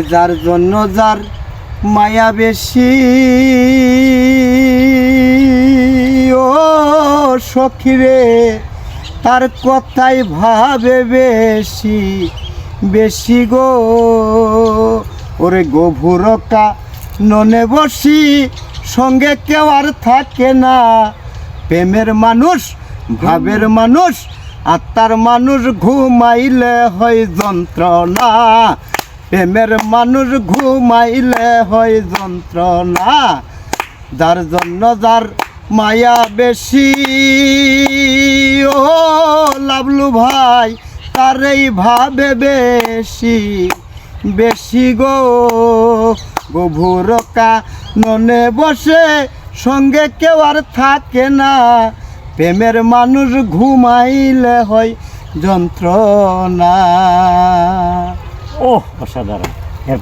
যার জন্য যার মায়া বেশি, ও সখিরে তার কথাই ভাবে বেশি বেশি গো। ওরে গভুরকা ননে বসি, সঙ্গে কেউ আর থাকে না। প্রেমের মানুষ, ভাবের মানুষ, আত্মার মানুষ, ঘুমাইলে হয় যন্ত্রণা। প্রেমের মানুষ ঘুমাইলে হয় যন্ত্রণা। যার জন্য যার মায়া বেশি, ও লাভলু ভাই তারই ভাবে বেশি বেশি গো। গভুরকা ননে বসে, সঙ্গে কেউ আর থাকে না। প্রেমের মানুষ ঘুমাইলে হয় যন্ত্রণা। ওহ, অসাধারণ।